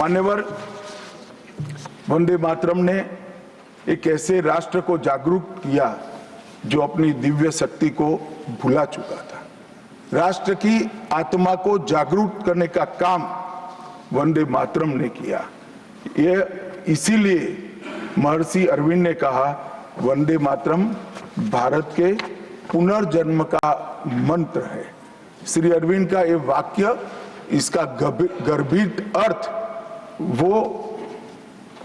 मान्यवर, वंदे मातरम ने एक ऐसे राष्ट्र को जागरूक किया जो अपनी दिव्य शक्ति को भुला चुका था। राष्ट्र की आत्मा को जागरूक करने का काम वंदे मातरम ने किया। ये इसीलिए महर्षि अरविंद ने कहा, वंदे मातरम भारत के पुनर्जन्म का मंत्र है। श्री अरविंद का ये वाक्य, इसका गर्भित अर्थ वो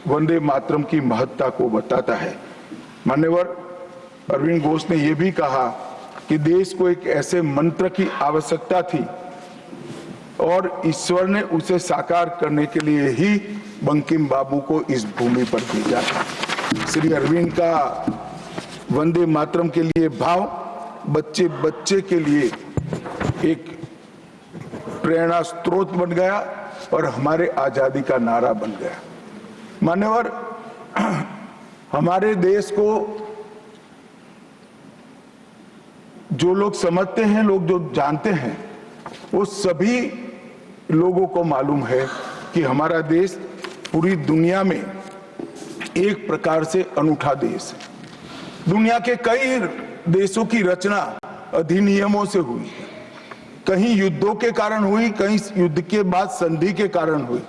वंदे मातरम की महत्ता को बताता है। मान्यवर, अरविंद घोष ने यह भी कहा कि देश को एक ऐसे मंत्र की आवश्यकता थी और ईश्वर ने उसे साकार करने के लिए ही बंकिम बाबू को इस भूमि पर भेजा था। श्री अरविंद का वंदे मातरम के लिए भाव बच्चे बच्चे के लिए एक प्रेरणा स्रोत बन गया और हमारे आजादी का नारा बन गया। मान्यवर, हमारे देश को जो लोग समझते हैं, लोग जो जानते हैं, वो सभी लोगों को मालूम है कि हमारा देश पूरी दुनिया में एक प्रकार से अनूठा देश है। दुनिया के कई देशों की रचना अधिनियमों से हुई है। कहीं युद्धों के कारण हुई, कहीं युद्ध के बाद संधि के कारण हुई।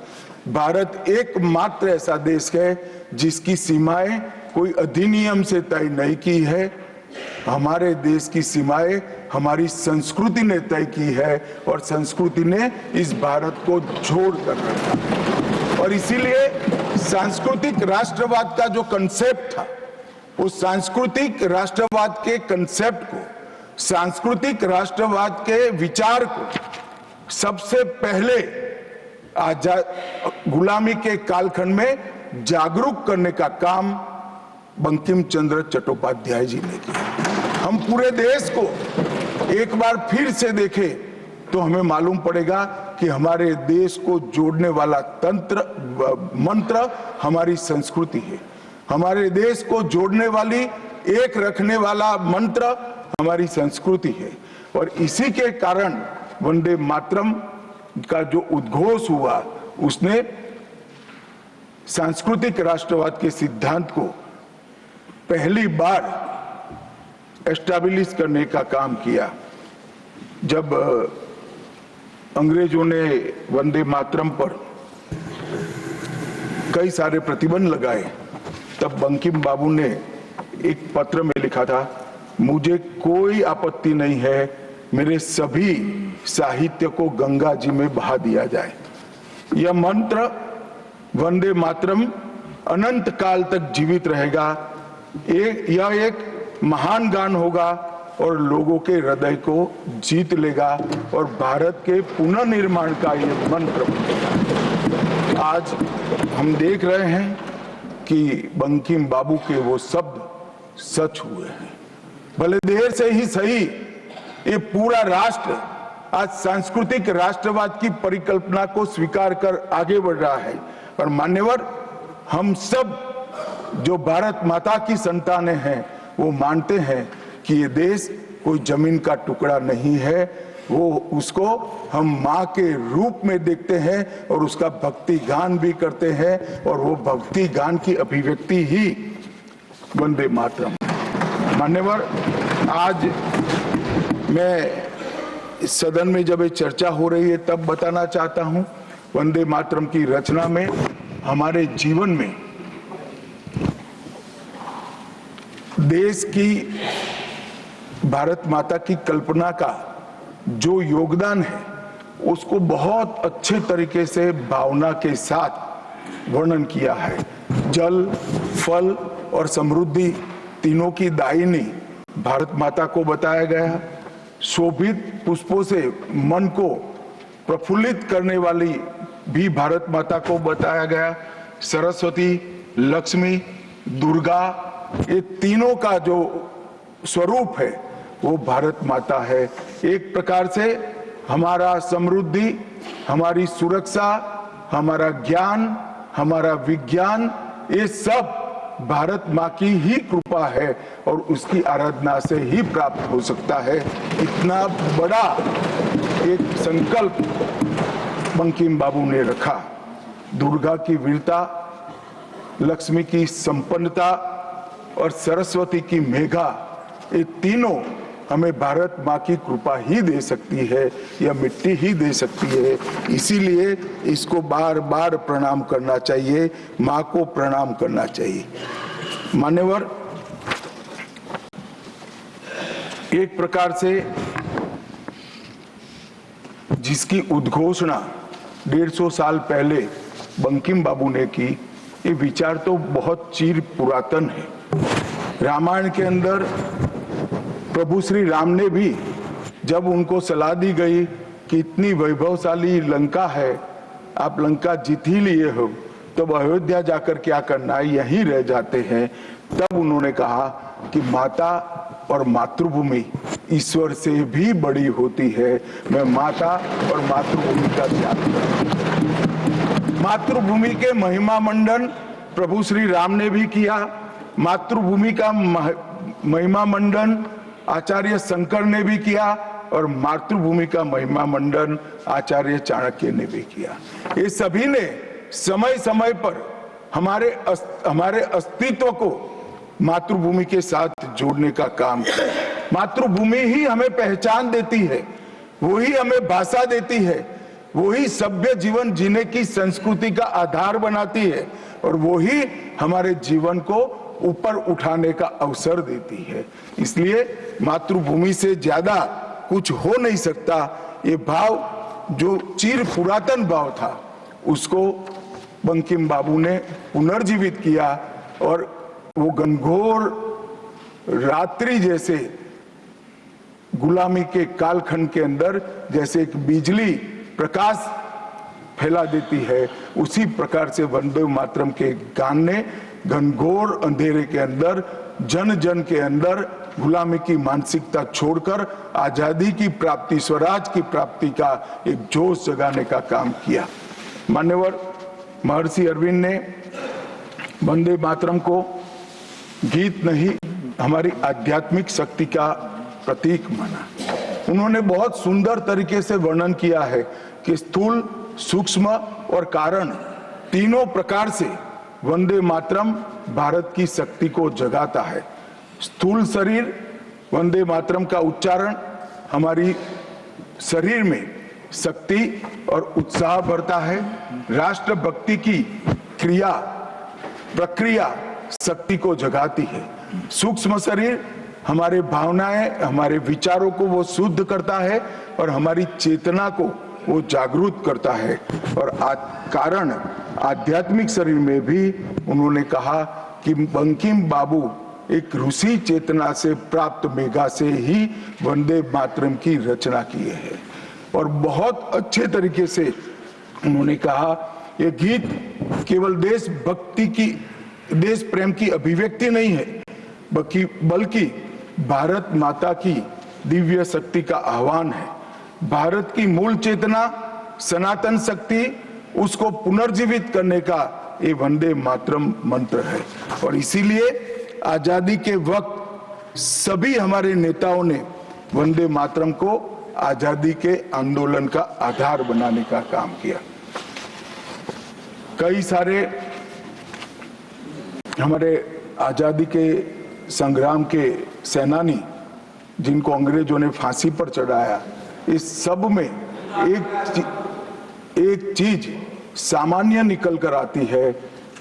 भारत एकमात्र ऐसा देश है जिसकी सीमाएं कोई अधिनियम से तय नहीं की है। हमारे देश की सीमाएं हमारी संस्कृति ने तय की है और संस्कृति ने इस भारत को जोड़ कर रखा है। और इसीलिए सांस्कृतिक राष्ट्रवाद का जो कंसेप्ट था, उस सांस्कृतिक राष्ट्रवाद के कंसेप्ट को, सांस्कृतिक राष्ट्रवाद के विचार को सबसे पहले गुलामी के कालखंड में जागरूक करने का काम बंकिम चंद्र चट्टोपाध्याय जी ने किया। हम पूरे देश को एक बार फिर से देखें तो हमें मालूम पड़ेगा कि हमारे देश को जोड़ने वाला मंत्र हमारी संस्कृति है। हमारे देश को जोड़ने वाली, एक रखने वाला मंत्र हमारी संस्कृति है। और इसी के कारण वंदे मातरम का जो उद्घोष हुआ, उसने सांस्कृतिक राष्ट्रवाद के सिद्धांत को पहली बार एस्टैब्लिश करने का काम किया। जब अंग्रेजों ने वंदे मातरम पर कई सारे प्रतिबंध लगाए, तब बंकिम बाबू ने एक पत्र में लिखा था, मुझे कोई आपत्ति नहीं है, मेरे सभी साहित्य को गंगा जी में बहा दिया जाए। यह मंत्र वंदे मातरम अनंत काल तक जीवित रहेगा। यह एक महान गान होगा और लोगों के हृदय को जीत लेगा और भारत के पुनर्निर्माण का यह मंत्र बनेगा। आज हम देख रहे हैं कि बंकिम बाबू के वो शब्द सच हुए हैं। भले देर से ही सही, ये पूरा राष्ट्र आज सांस्कृतिक राष्ट्रवाद की परिकल्पना को स्वीकार कर आगे बढ़ रहा है। और मान्यवर, हम सब जो भारत माता की संतानें हैं, वो मानते हैं कि ये देश कोई जमीन का टुकड़ा नहीं है। वो उसको हम माँ के रूप में देखते हैं और उसका भक्ति गान भी करते हैं, और वो भक्ति गान की अभिव्यक्ति ही वंदे मातरम। मान्यवर, आज मैं इस सदन में जब ये चर्चा हो रही है तब बताना चाहता हूं, वंदे मातरम की रचना में हमारे जीवन में देश की, भारत माता की कल्पना का जो योगदान है, उसको बहुत अच्छे तरीके से भावना के साथ वर्णन किया है। जल, फल और समृद्धि तीनों की दायिनी भारत माता को बताया गया। शोभित पुष्पों से मन को प्रफुल्लित करने वाली भी भारत माता को बताया गया। सरस्वती, लक्ष्मी, दुर्गा, ये तीनों का जो स्वरूप है वो भारत माता है। एक प्रकार से हमारा समृद्धि, हमारी सुरक्षा, हमारा ज्ञान, हमारा विज्ञान, ये सब भारत माँ की ही कृपा है और उसकी आराधना से ही प्राप्त हो सकता है। इतना बड़ा एक संकल्प बंकिम बाबू ने रखा। दुर्गा की वीरता, लक्ष्मी की संपन्नता और सरस्वती की मेघा, ये तीनों हमें भारत माँ की कृपा ही दे सकती है, या मिट्टी ही दे सकती है। इसीलिए इसको बार बार प्रणाम करना चाहिए, माँ को प्रणाम करना चाहिए। मान्यवर, एक प्रकार से जिसकी उद्घोषणा 150 साल पहले बंकिम बाबू ने की, ये विचार तो बहुत चिर पुरातन है। रामायण के अंदर प्रभु श्री राम ने भी जब उनको सलाह दी गई कि इतनी वैभवशाली लंका है, आप लंका जीत ही लिए हो, तब अयोध्या जाकर क्या करना है, यहीं रह जाते हैं। तब उन्होंने कहा कि माता और मातृभूमि ईश्वर से भी बड़ी होती है, मैं माता और मातृभूमि का त्याग करूं। मातृभूमि के महिमा मंडन प्रभु श्री राम ने भी किया। मातृभूमि का महिमा मंडन आचार्य शंकर ने भी किया और मातृभूमि का महिमा मंडन आचार्य चाणक्य ने भी किया। ये सभी ने समय समय पर हमारे अस्तित्व को मातृभूमि के साथ जोड़ने का काम किया। मातृभूमि ही हमें पहचान देती है, वही हमें भाषा देती है, वही सभ्य जीवन जीने की संस्कृति का आधार बनाती है और वही हमारे जीवन को ऊपर उठाने का अवसर देती है। इसलिए मातृभूमि से ज्यादा कुछ हो नहीं सकता। ये भाव जो चिर पुरातन भाव था, उसको बंकिम बाबू ने पुनर्जीवित किया और वो घनघोर रात्रि जैसे गुलामी के कालखंड के अंदर जैसे एक बिजली प्रकाश फैला देती है, उसी प्रकार से वंदे मातरम के गान ने घनघोर अंधेरे के अंदर जन जन के अंदर गुलामी की मानसिकता छोड़कर आजादी की प्राप्ति, स्वराज की प्राप्ति का एक जोश जगाने का काम किया। मान्यवर, महर्षि अरविंद ने वंदे मातरम को गीत नहीं, हमारी आध्यात्मिक शक्ति का प्रतीक माना। उन्होंने बहुत सुंदर तरीके से वर्णन किया है कि स्थूल, सूक्ष्म और कारण तीनों प्रकार से वंदे मातरम भारत की शक्ति को जगाता है। स्थूल शरीर, वंदे मातरम का उच्चारण हमारी शरीर में शक्ति और उत्साह भरता है। राष्ट्रभक्ति की क्रिया प्रक्रिया शक्ति को जगाती है। सूक्ष्म शरीर हमारे भावनाएं, हमारे विचारों को वो शुद्ध करता है और हमारी चेतना को वो जागरूक करता है। और कारण आध्यात्मिक शरीर में भी उन्होंने कहा कि बंकिम बाबू एक ऋषि चेतना से प्राप्त मेघा से ही वंदे मातरम की रचना किए हैं। और बहुत अच्छे तरीके से उन्होंने कहा, ये गीत केवल देशभक्ति की, देश प्रेम की अभिव्यक्ति नहीं है, बल्कि भारत माता की दिव्य शक्ति का आह्वान है। भारत की मूल चेतना, सनातन शक्ति, उसको पुनर्जीवित करने का ये वंदे मातरम मंत्र है। और इसीलिए आजादी के वक्त सभी हमारे नेताओं ने वंदे मातरम को आजादी के आंदोलन का आधार बनाने का काम किया। कई सारे हमारे आजादी के संग्राम के सेनानी जिनको अंग्रेजों ने फांसी पर चढ़ाया, इस सब में एक चीज सामान्य निकल कर आती है,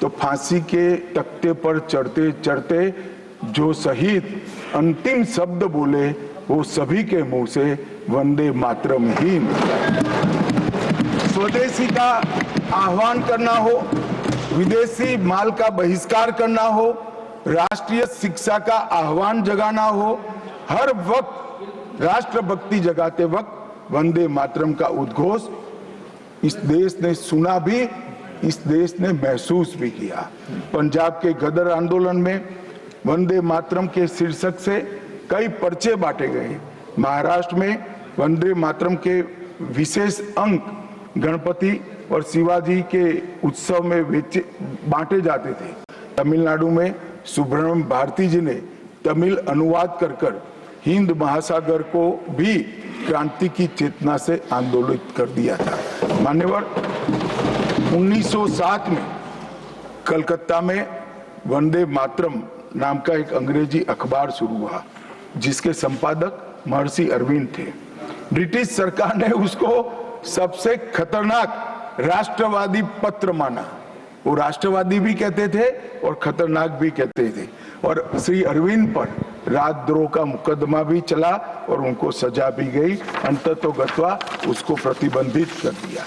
तो फांसी के तख्ते पर चढ़ते चढ़ते जो शहीद अंतिम शब्द बोले वो सभी के मुंह से वंदे मातरम ही निकला। स्वदेशी का आह्वान करना हो, विदेशी माल का बहिष्कार करना हो, राष्ट्रीय शिक्षा का आह्वान जगाना हो, हर वक्त राष्ट्रभक्ति जगाते वक्त वंदे मातरम का उद्घोष इस देश ने सुना भी, इस देश ने महसूस भी किया। पंजाब के गदर आंदोलन में वंदे मातरम के शीर्षक से कई पर्चे बांटे गए। महाराष्ट्र में वंदे मातरम के विशेष अंक गणपति और शिवाजी के उत्सव में बांटे जाते थे। तमिलनाडु में सुब्रह्मण्यम भारती जी ने तमिल अनुवाद कर हिंद महासागर को भी क्रांति की चेतना से आंदोलित कर दिया था। मान्यवर, 1907 में कलकत्ता में वंदे मातरम नाम का एक अंग्रेजी अखबार शुरू हुआ, जिसके संपादक महर्षि अरविंद थे। ब्रिटिश सरकार ने उसको सबसे खतरनाक राष्ट्रवादी पत्र माना। वो राष्ट्रवादी भी कहते थे और खतरनाक भी कहते थे। और श्री अरविंद पर राजद्रोह का मुकदमा भी चला और उनको सजा भी गई। अंततोगत्वा उसको प्रतिबंधित कर दिया।